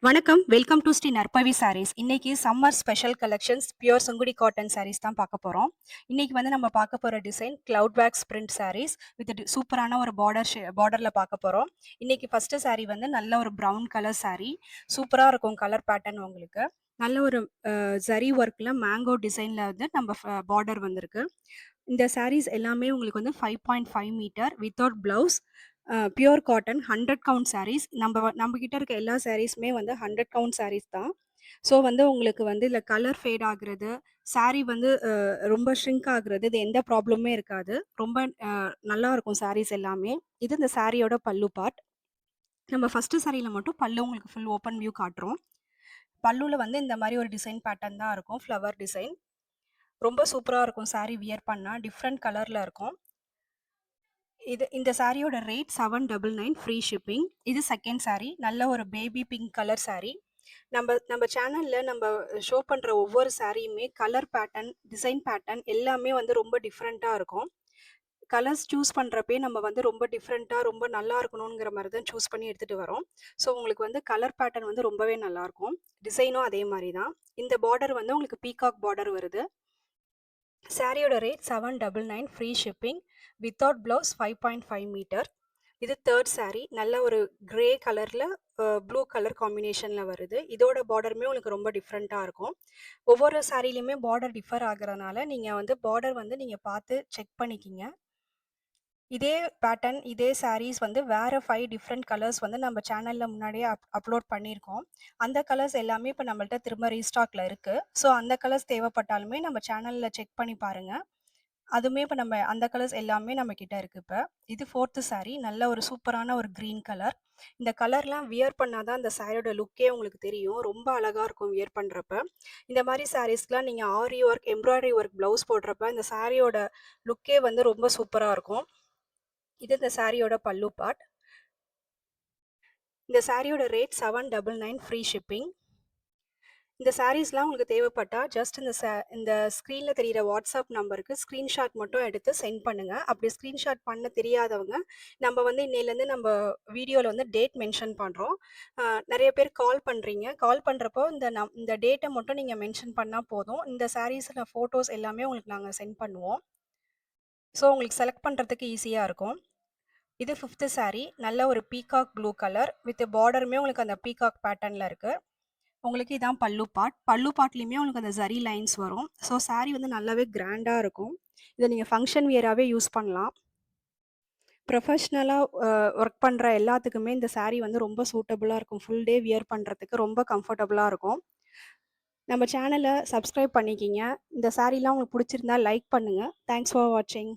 வணக்கம். Welcome to Sri Narpavi sarees. இன்னைக்கு summer special collections pure Sungudi cotton sarees தான் பார்க்க போறோம். இன்னைக்கு வந்து நம்ம பார்க்க போற design cloud wax print sarees with சூப்பரான ஒரு பார்டர்ல பார்க்க போறோம். இன்னைக்கு ஃபர்ஸ்ட் சாரீ வந்து நல்ல ஒரு பிரவுன் கலர் சாரீ. சூப்பரா இருக்கும் கலர் பேட்டர்ன் உங்களுக்கு. நல்ல ஒரு ஜரி ஒர்க்ல மேங்கோ டிசைன்ல வந்து நம்ம பார்டர் வந்திருக்கு. இந்த சாரீஸ் எல்லாமே உங்களுக்கு வந்து 5.5 metre without blouse. Pure cotton 100 count sarees. நம்ம கிட்ட இருக்க எல்லா சாரீஸுமே வந்து 100 கவுண்ட் சாரீஸ் தான். ஸோ வந்து உங்களுக்கு வந்து இதில கலர் ஃபேட் ஆகுறது, சாரீ வந்து ரொம்ப ஷ்ரிங்க் ஆகுறது, இது எந்த ப்ராப்ளமுமே இருக்காது. ரொம்ப நல்லாருக்கும் சாரீஸ் எல்லாமே. இது இந்த சாரியோட பல்லு பார்ட். நம்ம ஃபர்ஸ்ட்டு சாரீல மட்டும் பல்லு உங்களுக்கு ஃபுல் ஓப்பன் வியூ காட்டுறோம். பல்லுல வந்து இந்த மாரி ஒரு டிசைன் பேட்டர்ன் தான் இருக்கும். Flower design. ரொம்ப சூப்பரா இருக்கும் சாரீ வியர் பண்ணா. டிஃப்ரெண்ட் கலர்ல இருக்கும். இந்த சாரியோட ரேட் 799 ஃப்ரீ ஷிப்பிங். இது செகண்ட் சாரி. நல்ல ஒரு பேபி பிங்க் கலர் சாரி. நம்ம சேனல்ல ஷோ பண்ற ஒவ்வொரு சாரியுமே கலர் பேட்டர்ன், டிசைன் பேட்டர்ன் எல்லாமே வந்து ரொம்ப டிஃப்ரெண்ட்டா இருக்கும். கலர்ஸ் சூஸ் பண்றப்பயே நம்ம வந்து ரொம்ப டிஃப்ரெண்ட்டா, ரொம்ப நல்லா இருக்கணுங்கிற மாரி தான் சூஸ் பண்ணி எடுத்துட்டு வரோம். ஸோ உங்களுக்கு வந்து கலர் பேட்டர்ன் வந்து ரொம்பவே நல்லாருக்கும். டிசைனும் அதே மாரி தான். இந்த பார்டர் வந்து உங்களுக்கு பீகாக் பார்டர் வருது. சாரியோட rate 799 free shipping. Without blouse 5.5 metre. இது தேர்ட் சாரி. நல்ல ஒரு கிரே கலர்ல ப்ளூ கலர் காம்பினேஷன்ல வருது. இதோட பார்டருமே உங்களுக்கு ரொம்ப டிஃப்ரெண்ட்டா இருக்கும். ஒவ்வொரு சாரிலயுமே பார்டர் டிஃபர் ஆகுறனால, நீங்க வந்து பார்டர் வந்து நீங்க பார்த்து செக் பண்ணிக்கிங்க. இதே பேட்டர்ன், இதே சாரீஸ் வந்து வேற 5 டிஃபரெண்ட் கலர்ஸ் வந்து நம்ம சேனல்ல முன்னாடியே அப்லோட் பண்ணியிருக்கோம். அந்த கலர்ஸ் எல்லாமே இப்ப நம்மள்ட்ட திரும்ப ரீஸ்டாக்ல இருக்கு. ஸோ அந்த கலர்ஸ் தேவைப்பட்டாலுமே நம்ம சேனல்ல செக் பண்ணி பாருங்க. அதுவுமே இப்ப நம்ம அந்த கலர்ஸ் எல்லாமே நம்ம கிட்ட இருக்கு இப்ப. இது 4த் சாரி. நல்ல ஒரு சூப்பரான ஒரு கிரீன் கலர். இந்த கலர்லாம் வியர் பண்ணா தான் அந்த சாரியோட லுக்கே உங்களுக்கு தெரியும். ரொம்ப அழகா இருக்கும் வியர் பண்றப்ப. இந்த மாரி சாரீஸ்க்குலாம் நீங்க ஆரி ஒர்க், எம்ப்ராய்டரி ஒர்க் பிளவுஸ் போடுறப்ப இந்த சாரியோட லுக்கே வந்து ரொம்ப சூப்பரா இருக்கும். இது இந்த சாரியோட பல்லு பார்ட். இந்த சாரியோட ரேட் 799 ஃப்ரீ ஷிப்பிங். இந்த சாரீஸ்லாம் உங்களுக்கு தேவைப்பட்டா, ஜஸ்ட் இந்த ஸ்க்ரீன்ல தெரியிற வாட்ஸ்அப் நம்பருக்கு ஸ்க்ரீன்ஷாட் மட்டும் எடுத்து சென்ட் பண்ணுங்க. அப்படி ஸ்க்ரீன்ஷாட் பண்ண தெரியாதவங்க, நம்ம வந்து இன்னையிலேருந்து வீடியோல வந்து டேட் மென்ஷன் பண்றோம். நெறைய பேர் கால் பண்றீங்க. கால் பண்றப்போ இந்த டேட்ட மட்டும் நீங்க மென்ஷன் பண்ணா போதும். இந்த சாரீஸோட ஃபோட்டோஸ் எல்லாமே உங்களுக்கு நாங்க சென்ட் பண்ணுவோம். ஸோ உங்களுக்கு செலக்ட் பண்றதுக்கு ஈஸியா இருக்கும். இது 5த் சாரி. நல்ல ஒரு பீகாக் ப்ளூ கலர் வித் பார்டருமே உங்களுக்கு அந்த பீகாக் பேட்டர்ன்ல இருக்கு. உங்களுக்கு இதான் பல்லு பார்ட். பல்லு பார்ட்லயுமே உங்களுக்கு அந்த ஜரி லைன்ஸ் வரும். ஸோ சாரி வந்து நல்லாவே கிராண்டா இருக்கும். இத நீங்க ஃபங்ஷன் வியராவே யூஸ் பண்ணலாம். ப்ரொஃபஷ்னலா ஒர்க் பண்ற எல்லாத்துக்குமே இந்த சாரி வந்து ரொம்ப சூட்டபிளா இருக்கும். ஃபுல் டே வியர் பண்றதுக்கு ரொம்ப கம்ஃபர்டபுளா இருக்கும். நம்ம சேனல சப்ஸ்கிரைப் பண்ணிக்கிங்க. இந்த சாரிலாம் உங்களுக்கு புடிச்சிருந்தா லைக் பண்ணுங்க. தேங்க்ஸ் ஃபார் வாட்சிங்.